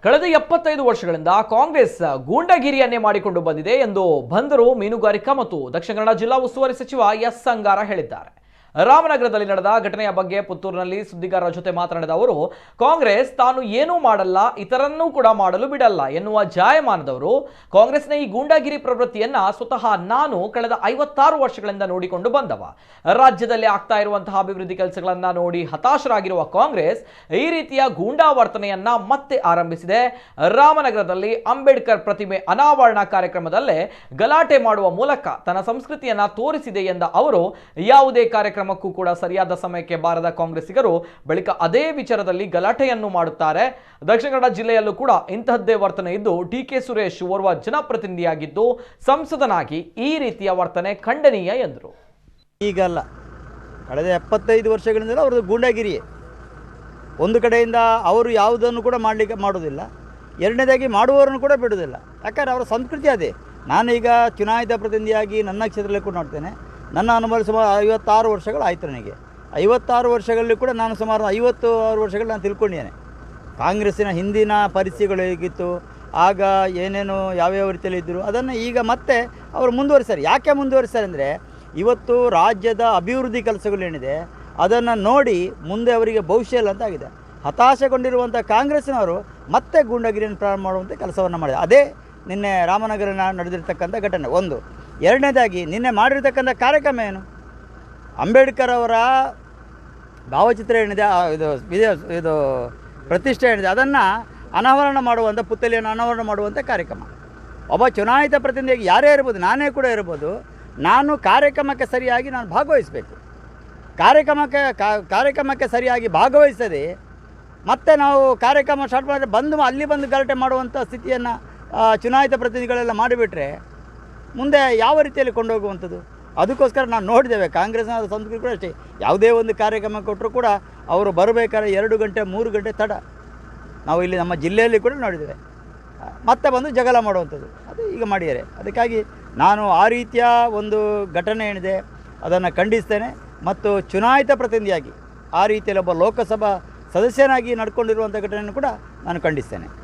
ಕಳೆದ 75 ವರ್ಷಗಳಿಂದ ಕಾಂಗ್ರೆಸ್ ಗೂಂಡಾಗಿರಿಯನ್ನೇ ಮಾಡಿಕೊಂಡು ಬಂದಿದೆ ಎಂದು ಬಂದರು ಮೀನುಗಾರಿಕಾ ಮತ್ತು ದಕ್ಷಿಣ ಕನ್ನಡ ಜಿಲ್ಲಾ ಉಸ್ತುವಾರಿ ಸಚಿವ ಎಸ್ ಅಂಗಾರ ಹೇಳಿದ್ದಾರೆ. ರಾಮನಗರದಲ್ಲಿ ನಡೆದ ಘಟನೆಯ ಬಗ್ಗೆ ಪುತ್ತೂರಿನಲ್ಲಿ ಸುದ್ದಿಗಾರರ ಜೊತೆ ಮಾತನಾಡಿದ ಅವರು, ಕಾಂಗ್ರೆಸ್ ತಾನು ಏನೂ ಮಾಡಲ್ಲ, ಇತರನ್ನೂ ಕೂಡ ಮಾಡಲು ಬಿಡಲ್ಲ ಎನ್ನುವ ಜಾಯಮಾನದವರು. ಕಾಂಗ್ರೆಸ್ನ ಈ ಗೂಂಡಾಗಿರಿ ಪ್ರವೃತ್ತಿಯನ್ನ ಸ್ವತಃ ನಾನು ಕಳೆದ 56 ವರ್ಷಗಳಿಂದ ನೋಡಿಕೊಂಡು ಬಂದವ. ರಾಜ್ಯದಲ್ಲಿ ಆಗ್ತಾ ಇರುವಂತಹ ಅಭಿವೃದ್ಧಿ ಕೆಲಸಗಳನ್ನ ನೋಡಿ ಹತಾಶರಾಗಿರುವ ಕಾಂಗ್ರೆಸ್ ಈ ರೀತಿಯ ಗೂಂಡಾವರ್ತನೆಯನ್ನ ಮತ್ತೆ ಆರಂಭಿಸಿದೆ. ರಾಮನಗರದಲ್ಲಿ ಅಂಬೇಡ್ಕರ್ ಪ್ರತಿಮೆ ಅನಾವರಣ ಕಾರ್ಯಕ್ರಮದಲ್ಲೇ ಗಲಾಟೆ ಮಾಡುವ ಮೂಲಕ ತನ್ನ ಸಂಸ್ಕೃತಿಯನ್ನ ತೋರಿಸಿದೆ ಎಂದ ಅವರು, ಯಾವುದೇ ಕಾರ್ಯಕ್ರಮಕ್ಕೂ ಕೂಡ ಸರಿಯಾದ ಸಮಯಕ್ಕೆ ಬಾರದ ಕಾಂಗ್ರೆಸ್ಸಿಗರು ಬಳಿಕ ಅದೇ ವಿಚಾರದಲ್ಲಿ ಗಲಾಟೆಯನ್ನು ಮಾಡುತ್ತಾರೆ. ದಕ್ಷಿಣ ಕನ್ನಡ ಜಿಲ್ಲೆಯಲ್ಲೂ ಕೂಡ ಇಂತಹದ್ದೇ ವರ್ತನೆ ಇದ್ದು, ಡಿ.ಕೆ. ಸುರೇಶ್ ಓರ್ವ ಜನಪ್ರತಿನಿಧಿಯಾಗಿದ್ದು ಸಂಸದನಾಗಿ ಈ ರೀತಿಯ ವರ್ತನೆ ಖಂಡನೀಯ ಎಂದರು. ಈಗಲ್ಲ, ಕಳೆದ 75 ವರ್ಷಗಳಿಂದ ಅವ್ರದ್ದು ಗೂಂಡಾಗಿರಿಯೇ. ಒಂದು ಕಡೆಯಿಂದ ಅವರು ಯಾವುದನ್ನು ಕೂಡ ಮಾಡೋದಿಲ್ಲ, ಎರಡನೇದಾಗಿ ಮಾಡುವವರನ್ನು ಕೂಡ ಬಿಡೋದಿಲ್ಲ. ಯಾಕಂದರೆ ಅವರ ಸಂಸ್ಕೃತಿ ಅದೇ. ನಾನೀಗ ಚುನಾಯಿತ ಪ್ರತಿನಿಧಿಯಾಗಿ ನನ್ನ ಕ್ಷೇತ್ರದಲ್ಲಿ ಕೂಡ ನೋಡ್ತೇನೆ. ನನ್ನ ಅನುಭವ ಸುಮಾರು 56 ವರ್ಷಗಳು ಆಯಿತು. ನನಗೆ 56 ವರ್ಷಗಳಲ್ಲಿ ಕೂಡ ನಾನು ಸುಮಾರು 56 ವರ್ಷಗಳು ನಾನು ತಿಳ್ಕೊಂಡಿದ್ದೇನೆ. ಕಾಂಗ್ರೆಸ್ಸಿನ ಹಿಂದಿನ ಪರಿಸ್ಥಿತಿಗಳು ಹೇಗಿತ್ತು, ಆಗ ಏನೇನು ಯಾವ್ಯಾವ ರೀತಿಯಲ್ಲಿ ಇದ್ದರು, ಅದನ್ನು ಈಗ ಮತ್ತೆ ಅವರು ಮುಂದುವರಿಸ್ತಾರೆ. ಯಾಕೆ ಮುಂದುವರಿಸ್ತಾರೆ ಅಂದರೆ, ಇವತ್ತು ರಾಜ್ಯದ ಅಭಿವೃದ್ಧಿ ಕೆಲಸಗಳೇನಿದೆ ಅದನ್ನು ನೋಡಿ ಮುಂದೆ ಅವರಿಗೆ ಭವಿಷ್ಯ ಇಲ್ಲ ಅಂತ ಆಗಿದೆ. ಹತಾಶೆಗೊಂಡಿರುವಂಥ ಕಾಂಗ್ರೆಸ್ಸಿನವರು ಮತ್ತೆ ಗೂಂಡಾಗಿರಿಯನ್ನು ಪ್ರಾರಂಭ ಮಾಡುವಂಥ ಕೆಲಸವನ್ನು ಮಾಡಿದೆ. ಅದೇ ನಿನ್ನೆ ರಾಮನಗರ ನಡೆದಿರ್ತಕ್ಕಂಥ ಘಟನೆ ಒಂದು. ಎರಡನೇದಾಗಿ ನಿನ್ನೆ ಮಾಡಿರ್ತಕ್ಕಂಥ ಕಾರ್ಯಕ್ರಮ ಏನು, ಅಂಬೇಡ್ಕರ್ ಅವರ ಭಾವಚಿತ್ರ ಏನಿದೆ, ಇದು ಪ್ರತಿಷ್ಠೆ ಏನಿದೆ ಅದನ್ನು ಅನಾವರಣ ಮಾಡುವಂಥ, ಪುತ್ಥಳಿಯನ್ನು ಅನಾವರಣ ಮಾಡುವಂಥ ಕಾರ್ಯಕ್ರಮ. ಒಬ್ಬ ಚುನಾಯಿತ ಪ್ರತಿನಿಧಿಯಾಗಿ ಯಾರೇ ಇರ್ಬೋದು, ನಾನೇ ಕೂಡ ಇರ್ಬೋದು, ನಾನು ಕಾರ್ಯಕ್ರಮಕ್ಕೆ ಸರಿಯಾಗಿ ನಾನು ಭಾಗವಹಿಸಬೇಕು. ಕಾರ್ಯಕ್ರಮಕ್ಕೆ ಸರಿಯಾಗಿ ಭಾಗವಹಿಸದೆ ಮತ್ತೆ ನಾವು ಕಾರ್ಯಕ್ರಮ ಸ್ಟಾರ್ಟ್ ಮಾಡಿದ್ರೆ ಅಲ್ಲಿ ಬಂದು ಗಲಾಟೆ ಮಾಡುವಂಥ ಸ್ಥಿತಿಯನ್ನು ಚುನಾಯಿತ ಪ್ರತಿನಿಧಿಗಳೆಲ್ಲ ಮಾಡಿಬಿಟ್ರೆ ಮುಂದೆ ಯಾವ ರೀತಿಯಲ್ಲಿ ಕೊಂಡೋಗುವಂಥದ್ದು. ಅದಕ್ಕೋಸ್ಕರ ನಾವು ನೋಡಿದ್ದೇವೆ ಕಾಂಗ್ರೆಸ್ನ ಸಂಸ್ಕೃತಿ ಕೂಡ ಅಷ್ಟೇ. ಯಾವುದೇ ಒಂದು ಕಾರ್ಯಕ್ರಮ ಕೊಟ್ಟರು ಕೂಡ ಅವರು ಬರಬೇಕಾದ್ರೆ 2 ಗಂಟೆ 3 ಗಂಟೆ ತಡ. ನಾವು ಇಲ್ಲಿ ನಮ್ಮ ಜಿಲ್ಲೆಯಲ್ಲಿ ಕೂಡ ನೋಡಿದ್ದೇವೆ. ಮತ್ತೆ ಬಂದು ಜಗಳ ಮಾಡುವಂಥದ್ದು ಅದು ಈಗ ಮಾಡಿದ್ದಾರೆ. ಅದಕ್ಕಾಗಿ ನಾನು ಆ ರೀತಿಯ ಒಂದು ಘಟನೆ ಏನಿದೆ ಅದನ್ನು ಖಂಡಿಸ್ತೇನೆ. ಮತ್ತು ಚುನಾಯಿತ ಪ್ರತಿನಿಧಿಯಾಗಿ ಆ ರೀತಿಯಲ್ಲಿ ಒಬ್ಬ ಲೋಕಸಭಾ ಸದಸ್ಯನಾಗಿ ನಡ್ಕೊಂಡಿರುವಂಥ ಘಟನೆಯನ್ನು ಕೂಡ ನಾನು ಖಂಡಿಸ್ತೇನೆ.